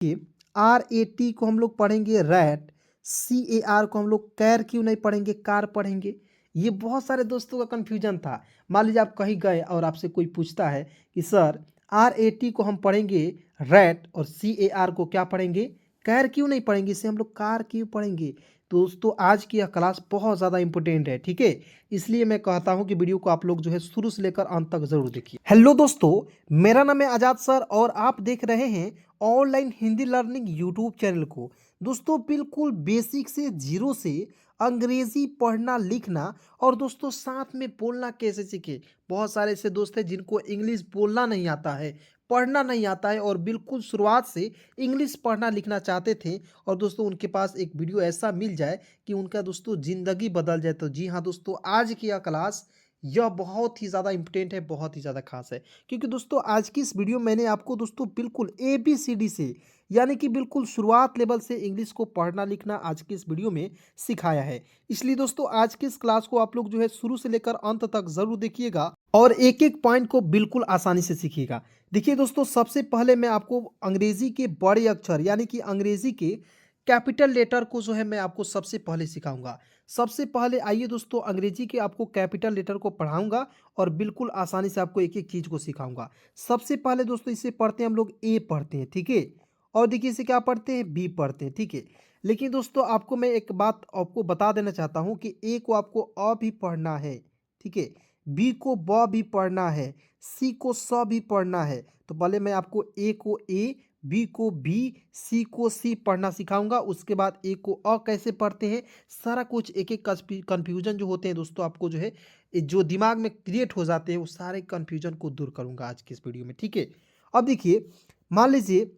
RAT को हम लोग पढ़ेंगे रैट, CAR को हम लोग कैर क्यों नहीं पढ़ेंगे, कार पढ़ेंगे। ये बहुत सारे दोस्तों का कन्फ्यूजन था। मान लीजिए आप कहीं गए और आपसे कोई पूछता है कि सर RAT को हम पढ़ेंगे रैट और CAR को क्या पढ़ेंगे, कैर क्यों नहीं पढ़ेंगे, इसे हम लोग कार क्यों पढ़ेंगे। तो दोस्तों आज की यह क्लास बहुत ज़्यादा इंपॉर्टेंट है, ठीक है। इसलिए मैं कहता हूं कि वीडियो को आप लोग जो है शुरू से लेकर अंत तक जरूर देखिए। हेलो दोस्तों, मेरा नाम है आजाद सर और आप देख रहे हैं online Hindi learning YouTube channel को। दोस्तों बिल्कुल बेसिक से जीरो से अंग्रेजी पढ़ना लिखना और दोस्तों साथ में बोलना कैसे सीखे। बहुत सारे ऐसे दोस्त हैं जिनको इंग्लिश बोलना नहीं आता है, पढ़ना नहीं आता है और बिल्कुल शुरुआत से इंग्लिश पढ़ना लिखना चाहते थे और दोस्तों उनके पास एक वीडियो ऐसा मिल जाए कि उनका दोस्तों ज़िंदगी बदल जाए। तो जी हाँ दोस्तों, आज की यह क्लास यह बहुत ही ज़्यादा इम्पोर्टेंट है, बहुत ही ज़्यादा खास है। क्योंकि दोस्तों आज की इस वीडियो में मैंने आपको दोस्तों बिल्कुल ABCD से यानी कि बिल्कुल शुरुआत लेवल से इंग्लिश को पढ़ना लिखना आज की इस वीडियो में सिखाया है। इसलिए दोस्तों आज की इस क्लास को आप लोग जो है शुरू से लेकर अंत तक जरूर देखिएगा और एक एक पॉइंट को बिल्कुल आसानी से सीखिएगा। देखिए दोस्तों, सबसे पहले मैं आपको अंग्रेजी के बड़े अक्षर यानी कि अंग्रेजी के कैपिटल लेटर को जो है मैं आपको सबसे पहले सिखाऊंगा। सबसे पहले आइए दोस्तों अंग्रेजी के आपको कैपिटल लेटर को पढ़ाऊंगा और बिल्कुल आसानी से आपको एक एक चीज़ को सिखाऊंगा। सबसे पहले दोस्तों इसे पढ़ते हैं हम लोग A पढ़ते हैं, ठीक है। और देखिए इसे क्या पढ़ते हैं, B पढ़ते हैं, ठीक है। लेकिन दोस्तों आपको मैं एक बात आपको बता देना चाहता हूँ कि A को आपको अ भी पढ़ना है, ठीक है। B को ब भी पढ़ना है, C को स भी पढ़ना है। तो पहले मैं आपको A को A, B को B, C को C पढ़ना सिखाऊंगा। उसके बाद A को अ कैसे पढ़ते हैं, सारा कुछ एक एक कन्फ्यूजन जो होते हैं दोस्तों आपको जो है जो दिमाग में क्रिएट हो जाते हैं वो सारे कन्फ्यूजन को दूर करूंगा आज की इस वीडियो में, ठीक है। अब देखिए मान लीजिए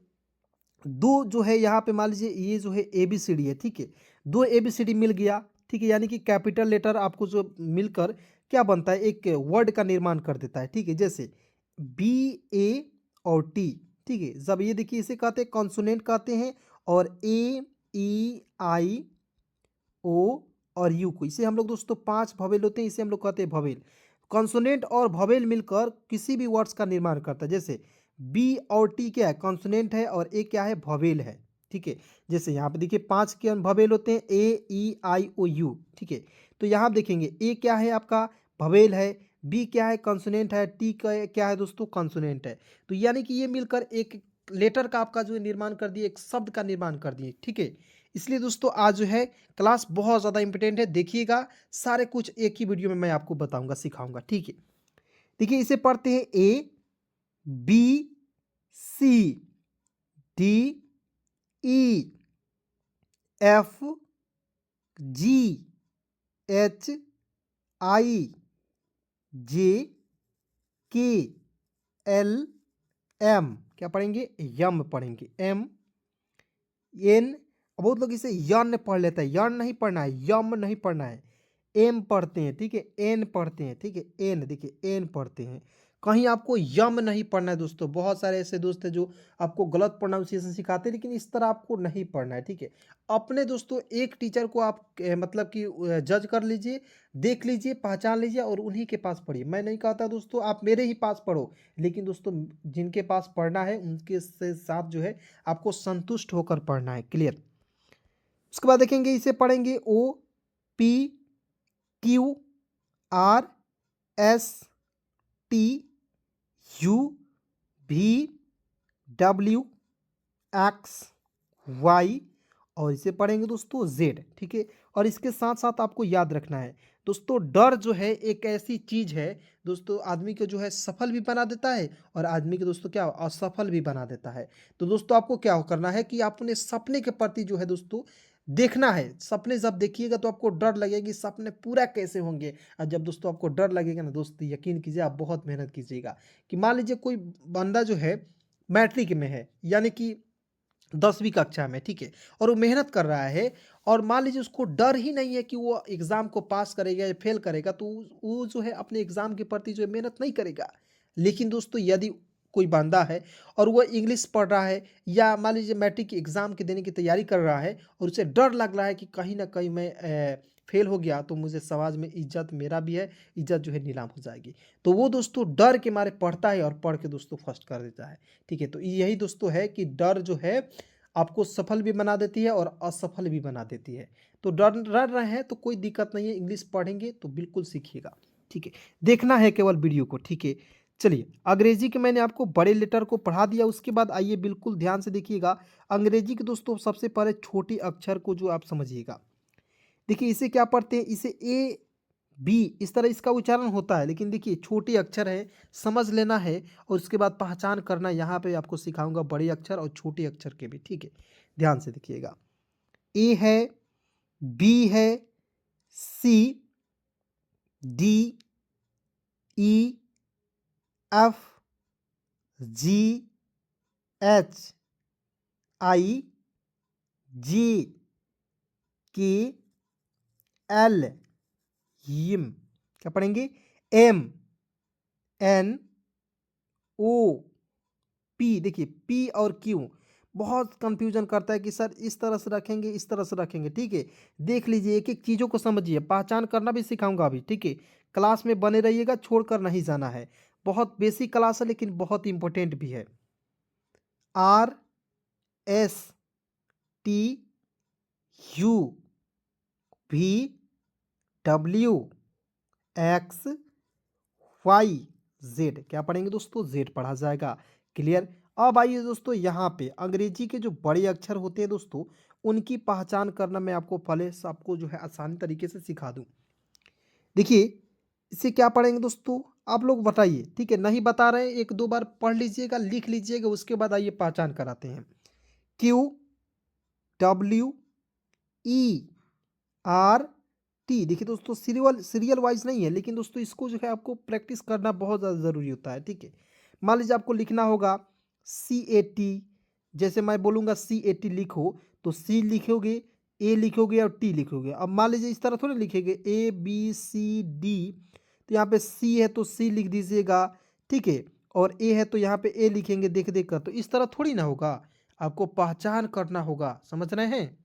दो जो है यहाँ पे मान लीजिए ये जो है ABCD है, ठीक है। दो ABCD मिल गया, ठीक है। यानी कि कैपिटल लेटर आपको जो मिलकर क्या बनता है, एक वर्ड का निर्माण कर देता है, ठीक है। जैसे BA और T, ठीक है। जब ये देखिए इसे कहते हैं कॉन्सोनेंट कहते हैं और AEIO और U को, इसे हम लोग दोस्तों 5 वोवेल होते हैं, इसे हम लोग कहते हैं वोवेल। कॉन्सोनेंट और वोवेल मिलकर किसी भी वर्ड्स का निर्माण करता है। जैसे B और T क्या है, कॉन्सोनेंट है और A क्या है, वोवेल है, ठीक है। जैसे यहाँ पे देखिए 5 के वोवेल होते हैं AEIOU, ठीक है। तो यहाँ देखेंगे A क्या है आपका वोवेल है, B क्या है कॉन्सोनेंट है, T क्या है दोस्तों कॉन्सोनेंट है। तो यानी कि ये मिलकर एक लेटर का आपका जो निर्माण कर दिए, एक शब्द का निर्माण कर दिए, ठीक है। इसलिए दोस्तों आज जो है क्लास बहुत ज़्यादा इंपॉर्टेंट है, देखिएगा सारे कुछ एक ही वीडियो में मैं आपको बताऊंगा सिखाऊंगा, ठीक है। देखिए इसे पढ़ते हैं ABCDEFGHIJKLM, क्या पढ़ेंगे, यम पढ़ेंगे, MN। बहुत लोग इसे यन पढ़ लेते हैं, यन नहीं पढ़ना है, यम नहीं पढ़ना है, एम पढ़ते हैं, ठीक है। एन पढ़ते हैं, ठीक है। एन देखिए एन पढ़ते हैं, कहीं आपको यम नहीं पढ़ना है दोस्तों। बहुत सारे ऐसे दोस्त हैं जो आपको गलत प्रोनाउंसिएशन सिखाते हैं, लेकिन इस तरह आपको नहीं पढ़ना है, ठीक है। अपने दोस्तों एक टीचर को आप मतलब कि जज कर लीजिए, देख लीजिए, पहचान लीजिए और उन्हीं के पास पढ़िए। मैं नहीं कहता दोस्तों आप मेरे ही पास पढ़ो, लेकिन दोस्तों जिनके पास पढ़ना है उनके साथ जो है आपको संतुष्ट होकर पढ़ना है, क्लियर। उसके बाद देखेंगे इसे पढ़ेंगे OPQRSTUVWXY और इसे पढ़ेंगे दोस्तों Z, ठीक है। और इसके साथ साथ आपको याद रखना है दोस्तों, डर जो है एक ऐसी चीज है दोस्तों, आदमी को जो है सफल भी बना देता है और आदमी को दोस्तों क्या असफल भी बना देता है। तो दोस्तों आपको क्या करना है कि आप अपने सपने के प्रति जो है दोस्तों देखना है। सपने जब देखिएगा तो आपको डर लगेगा कि सपने पूरा कैसे होंगे। और जब दोस्तों आपको डर लगेगा ना दोस्तों, यकीन कीजिए आप बहुत मेहनत कीजिएगा। कि मान लीजिए कोई बंदा जो है मैट्रिक में है यानी कि 10वीं कक्षा में, ठीक है। और वो मेहनत कर रहा है और मान लीजिए उसको डर ही नहीं है कि वो एग्ज़ाम को पास करेगा या फेल करेगा, तो वो जो है अपने एग्ज़ाम के प्रति जो है मेहनत नहीं करेगा। लेकिन दोस्तों यदि कोई बंदा है और वो इंग्लिश पढ़ रहा है या मान लीजिए मैट्रिक की एग्ज़ाम के देने की तैयारी कर रहा है और उसे डर लग रहा है कि कहीं ना कहीं मैं फेल हो गया तो मुझे समाज में इज्जत, मेरा भी है, इज्जत जो है नीलाम हो जाएगी। तो वो दोस्तों डर के मारे पढ़ता है और पढ़ के दोस्तों फर्स्ट कर देता है, ठीक है। तो यही दोस्तों है कि डर जो है आपको सफल भी बना देती है और असफल भी बना देती है। तो डर रहे हैं तो कोई दिक्कत नहीं है, इंग्लिश पढ़ेंगे तो बिल्कुल सीखिएगा, ठीक है। देखना है केवल वीडियो को, ठीक है। चलिए, अंग्रेजी के मैंने आपको बड़े लेटर को पढ़ा दिया, उसके बाद आइए बिल्कुल ध्यान से देखिएगा अंग्रेजी के दोस्तों। सबसे पहले छोटी अक्षर को जो आप समझिएगा, देखिए इसे क्या पढ़ते हैं, इसे ए बी इस तरह इसका उच्चारण होता है, लेकिन देखिए छोटे अक्षर है, समझ लेना है और उसके बाद पहचान करना। यहाँ पे आपको सिखाऊंगा बड़े अक्षर और छोटे अक्षर के भी, ठीक है। ध्यान से देखिएगा, ए है, बी है, सी, डी, ई, एफ, जी, एच, आई, जे, के, एल, एम, क्या पढ़ेंगे, एम, एन, ओ, पी। देखिए पी और क्यू बहुत कंफ्यूजन करता है कि सर इस तरह से रखेंगे, इस तरह से रखेंगे, ठीक है। देख लीजिए, एक एक चीज़ों को समझिए, पहचान करना भी सिखाऊंगा अभी, ठीक है। क्लास में बने रहिएगा, छोड़कर नहीं जाना है। बहुत बेसिक क्लास है लेकिन बहुत इंपॉर्टेंट भी है। R, S, T, U, V, W, X, Y, Z. क्या पढ़ेंगे दोस्तों, जेड पढ़ा जाएगा। क्लियर। अब आइए दोस्तों, यहाँ पे अंग्रेजी के जो बड़े अक्षर होते हैं दोस्तों, उनकी पहचान करना मैं आपको पहले से आपको जो है आसानी तरीके से सिखा दूं। देखिए इसे क्या पढ़ेंगे दोस्तों, आप लोग बताइए, ठीक है। नहीं बता रहे, एक दो बार पढ़ लीजिएगा, लिख लीजिएगा, उसके बाद आइए पहचान कराते हैं। Q, W, E, R, T. देखिए दोस्तों, सीरियल वाइज नहीं है, लेकिन दोस्तों इसको जो है आपको प्रैक्टिस करना बहुत ज़्यादा ज़रूरी होता है, ठीक है। मान लीजिए आपको लिखना होगा CAT, जैसे मैं बोलूँगा CAT लिखो, तो C लिखोगे, A लिखोगे और T लिखोगे। अब मान लीजिए इस तरह थोड़ी लिखेंगे ABCD, तो यहाँ पे C है तो C लिख दीजिएगा, ठीक है। और A है तो यहाँ पे A लिखेंगे देख देख कर, तो इस तरह थोड़ी ना होगा, आपको पहचान करना होगा, समझ रहे हैं।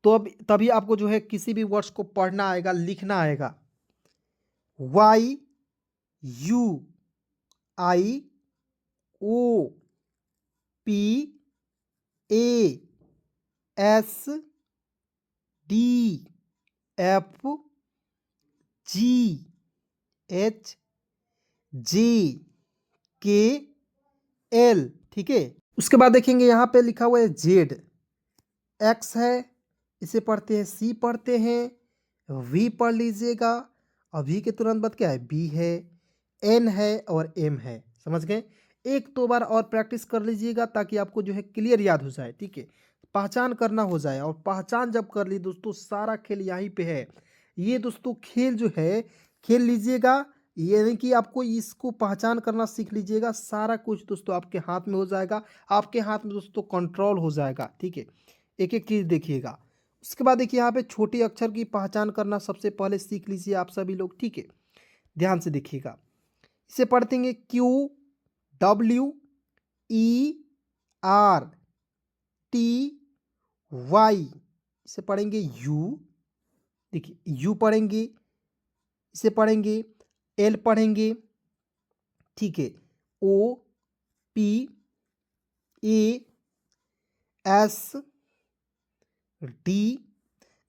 तो अब तभी आपको जो है किसी भी वर्ड्स को पढ़ना आएगा, लिखना आएगा। Y, U, I, O, P, A, S, D, F, G, H, J, K, L, ठीक है। उसके बाद देखेंगे यहाँ पे लिखा हुआ है जेड, एक्स है, इसे पढ़ते हैं सी पढ़ते हैं, वी पढ़ लीजिएगा, और वी के तुरंत बाद क्या है, बी है, एन है और एम है। समझ गए। एक दो बार और प्रैक्टिस कर लीजिएगा ताकि आपको जो है क्लियर याद हो जाए, ठीक है। पहचान करना हो जाए, और पहचान जब कर ली दोस्तों, सारा खेल यहीं पे है। ये दोस्तों खेल जो है खेल लीजिएगा, यानी कि आपको इसको पहचान करना सीख लीजिएगा, सारा कुछ दोस्तों आपके हाथ में हो जाएगा। आपके हाथ में दोस्तों कंट्रोल हो जाएगा, ठीक है। एक एक चीज़ देखिएगा। उसके बाद देखिए यहाँ पे छोटे अक्षर की पहचान करना सबसे पहले सीख लीजिए आप सभी लोग, ठीक है। ध्यान से देखिएगा, इसे पढ़ते हैं QWERTY, इसे पढ़ेंगे यू, देखिए यू पढ़ेंगे, इसे पढ़ेंगे एल पढ़ेंगे, ठीक है। OPASD,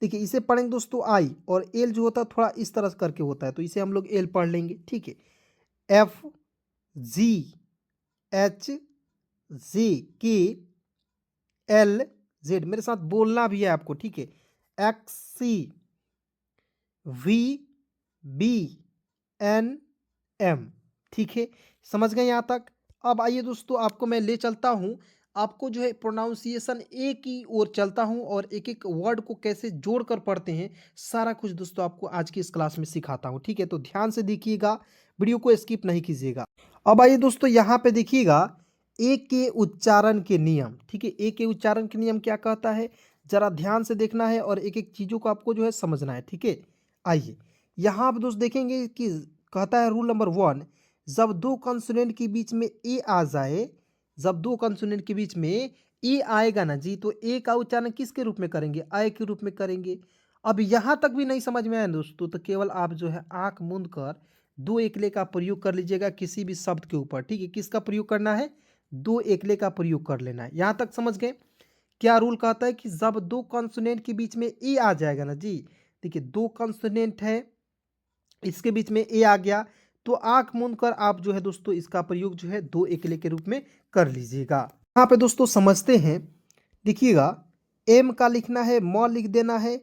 देखिए इसे पढ़ेंगे दोस्तों आई, और एल जो होता है थोड़ा इस तरह से करके होता है, तो इसे हम लोग एल पढ़ लेंगे, ठीक है। FGHJKLZ, मेरे साथ बोलना भी है आपको, ठीक है। XCVBNM, ठीक है। समझ गए यहाँ तक। अब आइए दोस्तों, आपको मैं ले चलता हूँ, आपको जो है प्रोनाउंसिएशन ए की ओर चलता हूँ, और एक एक वर्ड को कैसे जोड़कर पढ़ते हैं, सारा कुछ दोस्तों आपको आज की इस क्लास में सिखाता हूँ, ठीक है। तो ध्यान से देखिएगा, वीडियो को स्किप नहीं कीजिएगा। अब आइए दोस्तों, यहाँ पे देखिएगा ए के उच्चारण के नियम, ठीक है। ए के उच्चारण के नियम क्या कहता है, जरा ध्यान से देखना है और एक एक चीज़ों को आपको जो है समझना है, ठीक है। आइए यहाँ आप दोस्त देखेंगे कि कहता है रूल नंबर 1, जब दो कंसोनेंट के बीच में ए आ जाए, जब दो कंसोनेंट के बीच में ए आएगा ना जी, तो ए का उच्चारण किसके रूप में करेंगे, आय के रूप में करेंगे। अब यहाँ तक भी नहीं समझ में आया दोस्तों, तो केवल आप जो है आंख मूंद कर दो एकले का प्रयोग कर लीजिएगा किसी भी शब्द के ऊपर, ठीक है। किसका प्रयोग करना है, दो एकले का प्रयोग कर लेना है। यहाँ तक समझ गए? क्या रूल कहता है कि जब दो कॉन्सोनेंट के बीच में ए आ जाएगा ना जी, देखिए दो कॉन्सोनेंट है, इसके बीच में ए आ गया तो आंख मूंद कर आप जो है दोस्तों इसका प्रयोग जो है दो एकले के रूप में कर लीजिएगा। यहाँ पे दोस्तों समझते हैं, देखिएगा एम का लिखना है म लिख देना है,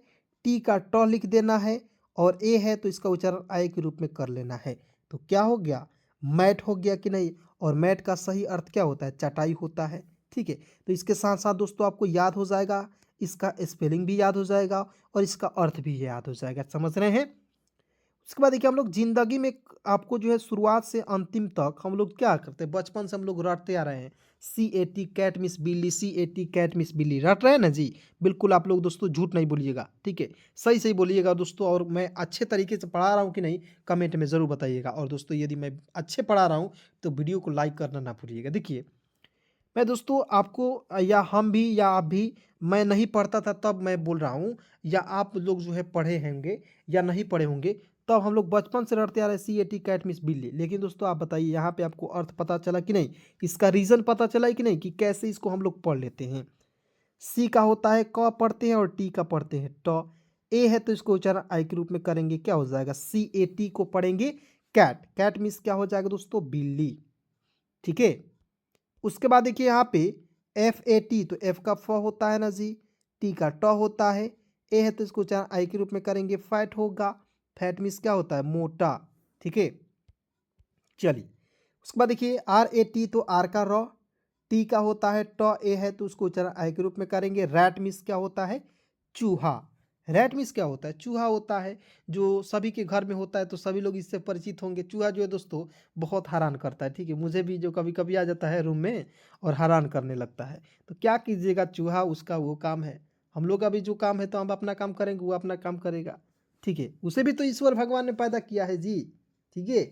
टी का ट लिख देना है, और ए है तो इसका उच्चारण आय के रूप में कर लेना है। तो क्या हो गया? मैट हो गया कि नहीं? और मैट का सही अर्थ क्या होता है? चटाई होता है। ठीक है, तो इसके साथ साथ दोस्तों आपको याद हो जाएगा, इसका स्पेलिंग भी याद हो जाएगा और इसका अर्थ भी याद हो जाएगा। समझ रहे हैं? उसके बाद देखिए हम लोग ज़िंदगी में आपको जो है शुरुआत से अंतिम तक हम लोग क्या करते हैं, बचपन से हम लोग रटते आ रहे हैं, CAT कैट मिस बिल्ली, CAT कैट मिस बिल्ली, रट रहे हैं ना जी। बिल्कुल आप लोग दोस्तों झूठ नहीं बोलिएगा, ठीक है, सही सही बोलिएगा दोस्तों। और मैं अच्छे तरीके से पढ़ा रहा हूँ कि नहीं कमेंट में ज़रूर बताइएगा। और दोस्तों यदि मैं अच्छे पढ़ा रहा हूँ तो वीडियो को लाइक करना ना भूलिएगा। देखिए मैं दोस्तों आपको या हम भी या आप भी, मैं नहीं पढ़ता था तब मैं बोल रहा हूँ, या आप लोग जो है पढ़े होंगे या नहीं पढ़े होंगे, तब हम लोग बचपन से रटते आ रहे हैं CAT कैट मिस बिल्ली। लेकिन दोस्तों आप बताइए यहाँ पे आपको अर्थ पता चला कि नहीं, इसका रीज़न पता चला है कि नहीं, कि कैसे इसको हम लोग पढ़ लेते हैं। सी का होता है क पढ़ते हैं और टी का पढ़ते हैं ट। ए है तो इसको उच्चारण आई के रूप में करेंगे, क्या हो जाएगा? CAT को पढ़ेंगे कैट, कैट मिस क्या हो जाएगा दोस्तों? बिल्ली। ठीक है, उसके बाद देखिए यहाँ पे FAT, तो एफ का फ होता है ना जी, टी का ट होता है, ए है तो इसको उच्चारण आई के रूप में करेंगे, फैट होगा। फैट मीन्स क्या होता है? मोटा। ठीक है, चलिए उसके बाद देखिए RAT, तो आर का र, टी का होता है ट, ए है तो उसको उच्चारण आई के रूप में करेंगे। रैट मीन्स क्या होता है? चूहा। रैट मीन्स क्या होता है? चूहा होता है, जो सभी के घर में होता है, तो सभी लोग इससे परिचित होंगे। चूहा जो है दोस्तों बहुत हैरान करता है, ठीक है, मुझे भी जो कभी कभी आ जाता है रूम में और हैरान करने लगता है। तो क्या कीजिएगा, चूहा उसका वो काम है, हम लोग का भी जो काम है, तो हम अपना काम करेंगे, वो अपना काम करेगा। ठीक है, उसे भी तो ईश्वर भगवान ने पैदा किया है जी। ठीक है,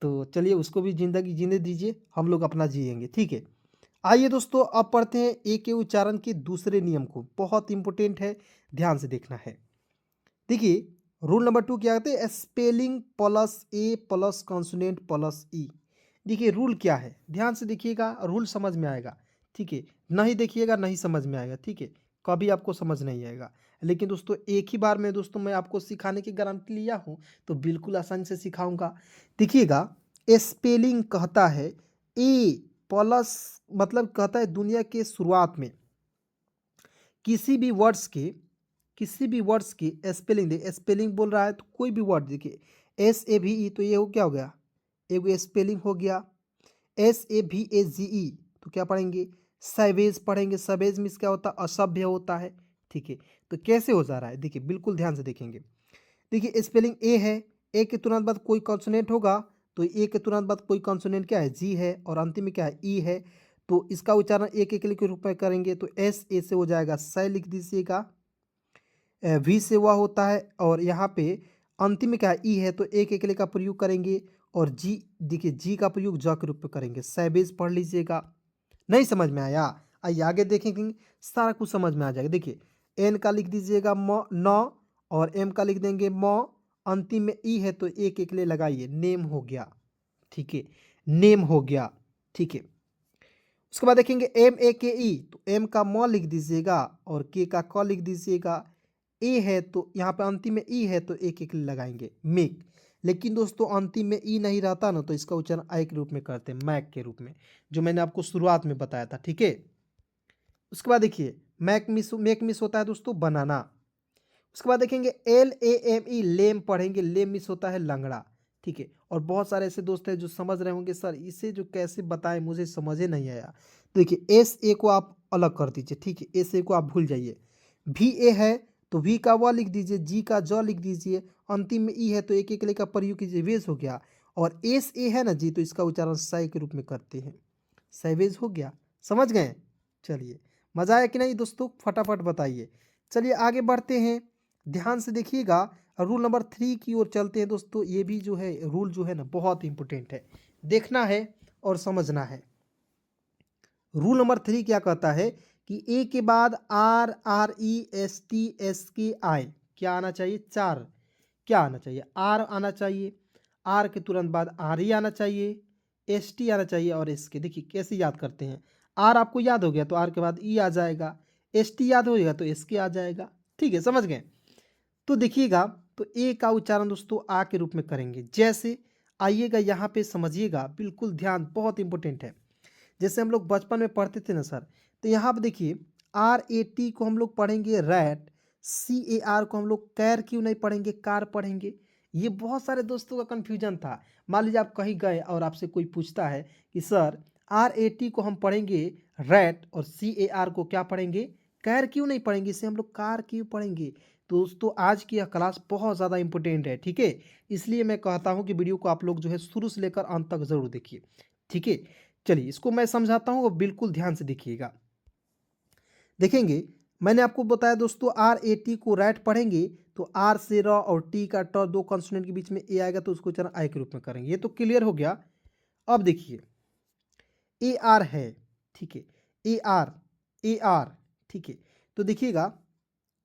तो चलिए उसको भी ज़िंदगी जीने दीजिए, हम लोग अपना जिएंगे। ठीक है, आइए दोस्तों अब पढ़ते हैं ए के उच्चारण के दूसरे नियम को, बहुत इंपॉर्टेंट है, ध्यान से देखना है। देखिए रूल नंबर 2 क्या कहते हैं? स्पेलिंग प्लस ए प्लस कॉन्सोनेंट प्लस ई। देखिए रूल क्या है, ध्यान से देखिएगा, रूल समझ में आएगा। ठीक है, नहीं देखिएगा नहीं समझ में आएगा। ठीक है, कभी आपको समझ नहीं आएगा। लेकिन दोस्तों एक ही बार में दोस्तों मैं आपको सिखाने की गारंटी लिया हूँ, तो बिल्कुल आसानी से सिखाऊंगा। देखिएगा स्पेलिंग कहता है ए प्लस, मतलब कहता है दुनिया के शुरुआत में किसी भी वर्ड्स के, किसी भी वर्ड्स की स्पेलिंग, दे स्पेलिंग बोल रहा है तो कोई भी वर्ड देखिए, SAVE, तो ये हो क्या हो गया? एक स्पेलिंग हो गया। SAVAGE, तो क्या पढ़ेंगे? सैवेज पढ़ेंगे। सैवेज मीन्स क्या होता है? असभ्य होता है। ठीक है, तो कैसे हो जा रहा है, देखिए बिल्कुल ध्यान से देखेंगे। देखिए स्पेलिंग ए है, ए के तुरंत बाद कोई कॉन्सोनेंट होगा, तो ए के तुरंत बाद कोई कॉन्सोनेंट क्या है? जी है, और अंतिम में क्या है? ई है। तो इसका उच्चारण एक एक के रूप में करेंगे, तो SA से हो जाएगा सै, लिख दीजिएगा। V से वह होता है, और यहाँ पे अंतिम में क्या है? ई है, तो एक एकले का प्रयोग करेंगे, और जी, देखिए जी का प्रयोग ज के रूप में करेंगे। सैवेज पढ़ लीजिएगा। नहीं समझ में आया? आइए आगे देखेंगे, सारा कुछ समझ में आ जाएगा। देखिए एन का लिख दीजिएगा म न, और एम का लिख देंगे म, अंतिम में ई है तो एक एकले लगाइए, नेम हो गया। ठीक है, नेम हो गया। ठीक है, उसके बाद देखेंगे MAKE, तो एम का म लिख दीजिएगा और के का क लिख दीजिएगा। ए है तो यहाँ पे अंतिम में ई है तो एक एक लगाएंगे, मेक। लेकिन दोस्तों अंतिम में ई नहीं रहता ना, तो इसका उच्चारण आई के रूप में करते हैं, मैक के रूप में, जो मैंने आपको शुरुआत में बताया था। ठीक है, उसके बाद देखिए मेक मिस होता है दोस्तों बनाना। उसके बाद देखेंगे LAME, लेम पढ़ेंगे, लेम मिस होता है लंगड़ा। ठीक है, और बहुत सारे ऐसे दोस्त हैं जो समझ रहे होंगे सर इसे जो कैसे बताएं, मुझे समझ ही नहीं आया। देखिए SA को आप अलग कर दीजिए। ठीक है, SA को आप भूल जाइए। VA है तो वी का व लिख दीजिए, जी का ज लिख दीजिए, अंतिम में ई है तो एक एक का प्रयोग कीजिए, वेज हो गया। और SA है ना जी, तो इसका उच्चारण सै के रूप में करते हैं, सैवेज हो गया। समझ गए? चलिए मज़ा आया कि नहीं दोस्तों? फटाफट बताइए। चलिए आगे बढ़ते हैं, ध्यान से देखिएगा। रूल नंबर 3 की ओर चलते हैं दोस्तों। ये भी जो है रूल जो है ना बहुत इंपॉर्टेंट है, देखना है और समझना है। रूल नंबर 3 क्या कहता है कि ए के बाद RRESTSKI क्या आना चाहिए? 4 क्या आना चाहिए? आर आना चाहिए, आर के तुरंत बाद RE आना चाहिए, एस टी आना चाहिए और एस के। देखिए कैसे याद करते हैं, आर आपको याद हो गया तो आर के बाद ई आ जाएगा, एस टी याद हो गया तो एस के आ जाएगा। ठीक है, समझ गए। तो देखिएगा, तो ए का उच्चारण दोस्तों आ के रूप में करेंगे। जैसे आइएगा यहाँ पे समझिएगा, बिल्कुल ध्यान, बहुत इंपॉर्टेंट है। जैसे हम लोग बचपन में पढ़ते थे ना सर, तो यहाँ पे देखिए आर ए टी को हम लोग पढ़ेंगे रैट, सी ए आर को हम लोग कैर क्यों नहीं पढ़ेंगे, कार पढ़ेंगे। ये बहुत सारे दोस्तों का कन्फ्यूजन था। मान लीजिए आप कहीं गए और आपसे कोई पूछता है कि सर आर ए टी को हम पढ़ेंगे रैट और सी ए आर को क्या पढ़ेंगे, कैर क्यों नहीं पढ़ेंगे, इसे हम लोग कार क्यों पढ़ेंगे। तो दोस्तों आज की यह क्लास बहुत ज़्यादा इंपॉर्टेंट है, ठीक है। इसलिए मैं कहता हूँ कि वीडियो को आप लोग जो है शुरू से लेकर अंत तक ज़रूर देखिए, ठीक है। चलिए इसको मैं समझाता हूँ और बिल्कुल ध्यान से देखिएगा। देखेंगे, मैंने आपको बताया दोस्तों आर ए टी को रैट पढ़ेंगे तो आर से र और टी का ट, दो कॉन्सोनेंट के बीच में ए आएगा तो उसको उच्चारण आई के रूप में करेंगे। ये तो क्लियर हो गया। अब देखिए ए आर है, ठीक है, ए आर, ए आर, ठीक है। तो देखिएगा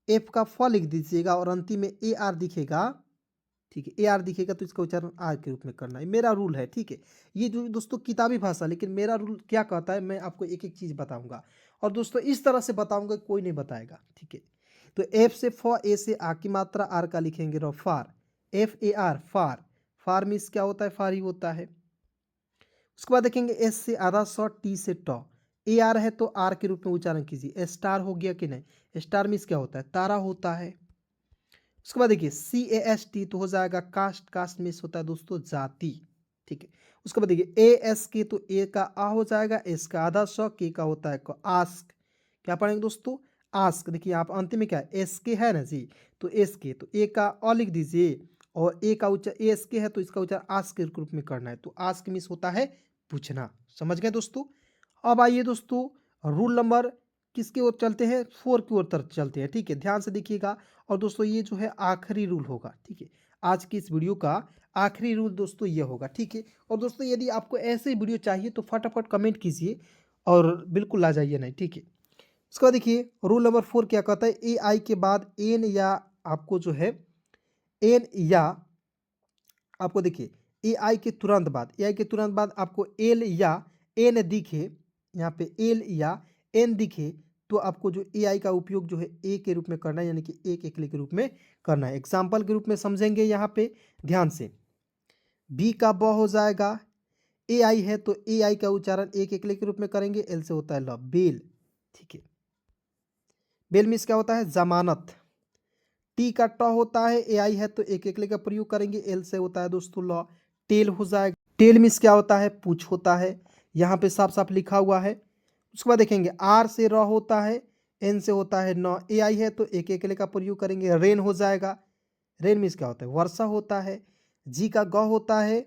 एफ का फ लिख दीजिएगा और अंतिम में ए आर दिखेगा, ठीक है, ए आर दिखेगा तो इसका उच्चारण आर के रूप में करना है। मेरा रूल है, ठीक है। ये जो दोस्तों किताबी भाषा, लेकिन मेरा रूल क्या कहता है मैं आपको एक एक चीज़ बताऊंगा और दोस्तों इस तरह से बताऊंगा कोई नहीं बताएगा, ठीक है। तो एफ से फ, ए से आ की मात्रा, आर का लिखेंगे रो far, F A R far, far means क्या होता है, फार ही होता है। उसके बाद देखेंगे एस से आधा सौ, टी से ट, ए आर है तो आर के रूप में उच्चारण कीजिए। स्टार हो गया कि नहीं, स्टार मीन्स क्या होता है, तारा होता है। उसके बाद देखिए सी ए एस टी तो हो जाएगा कास्ट, कास्ट मीन्स होता है दोस्तों जाति, ठीक है। उसके बाद देखिए ए एस के तो ए का आ हो जाएगा, एस का आधा सौ, के का होता है आस्क, क्या पढ़ेंगे दोस्तों, आस्क। देखिए आप अंतिम में क्या है, एस के है ना जी, तो एस के तो ए का अ लिख दीजिए और ए का उच्चारण एस के है तो इसका उच्चारण आस्क के रूप में करना है। तो आस्क मीन्स होता है पूछना, समझ गए दोस्तों। अब आइए दोस्तों रूल नंबर किसकी ओर चलते हैं, 4 की ओर तरफ चलते हैं, ठीक है। ध्यान से देखिएगा और दोस्तों ये जो है आखिरी रूल होगा, ठीक है। आज की इस वीडियो का आखिरी रूल दोस्तों ये होगा, ठीक है। और दोस्तों यदि आपको ऐसे वीडियो चाहिए तो फटाफट कमेंट कीजिए और बिल्कुल आ जाइए नहीं, ठीक है। उसके बाद देखिए रूल नंबर 4 क्या कहता है, ए आई के बाद एन या आपको जो है एन या आपको देखिए ए आई के तुरंत बाद, ए आई के तुरंत बाद आपको एल या एन दिखे, यहाँ पे एल या एन दिखे तो आपको जो ए आई का उपयोग जो है ए के रूप में करना है, यानी कि एक एकले के रूप में करना है। एग्जाम्पल के रूप में समझेंगे यहाँ पे ध्यान से, बी का ब हो जाएगा, ए आई है तो ए आई का उच्चारण एक एकले के रूप में करेंगे, एल से होता है ल, बेल, ठीक है। बेल मीन्स क्या होता है, जमानत। टी का ट होता है, ए आई है तो एक एकले का प्रयोग करेंगे, एल से होता है दोस्तों लॉ, टेल हो जाएगा। टेल मीन्स क्या होता है, पूछ होता है, यहाँ पे साफ साफ लिखा हुआ है। उसके बाद देखेंगे आर से र होता है, एन से होता है न, ए आई है तो एक एकले का प्रयोग करेंगे, रेन हो जाएगा। रेन मीन्स क्या होता है, वर्षा होता है। जी का ग होता है,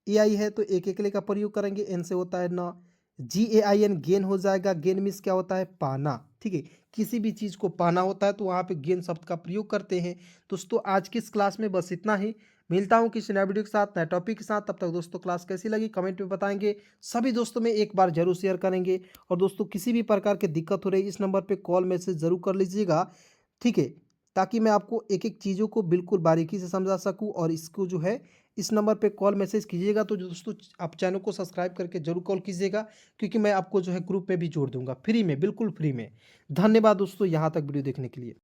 ए आई है तो एक एकले का प्रयोग करेंगे, एन से होता है न, जी ए आई एन, गेन हो जाएगा। गेन मीन्स क्या होता है, पाना, ठीक है। किसी भी चीज़ को पाना होता है तो वहाँ पे गेन शब्द का प्रयोग करते हैं। दोस्तों आज की इस क्लास में बस इतना ही। मिलता हूँ किसी नए वीडियो के साथ, नए टॉपिक के साथ। तब तक दोस्तों क्लास कैसी लगी कमेंट में बताएंगे, सभी दोस्तों में एक बार जरूर शेयर करेंगे। और दोस्तों किसी भी प्रकार की दिक्कत हो रही इस नंबर पर कॉल मैसेज जरूर कर लीजिएगा, ठीक है, ताकि मैं आपको एक एक चीज़ों को बिल्कुल बारीकी से समझा सकूँ। और इसको जो है इस नंबर पे कॉल मैसेज कीजिएगा तो दोस्तों आप चैनल को सब्सक्राइब करके जरूर कॉल कीजिएगा, क्योंकि मैं आपको जो है ग्रुप में भी जोड़ दूंगा फ्री में, बिल्कुल फ्री में। धन्यवाद दोस्तों यहाँ तक वीडियो देखने के लिए।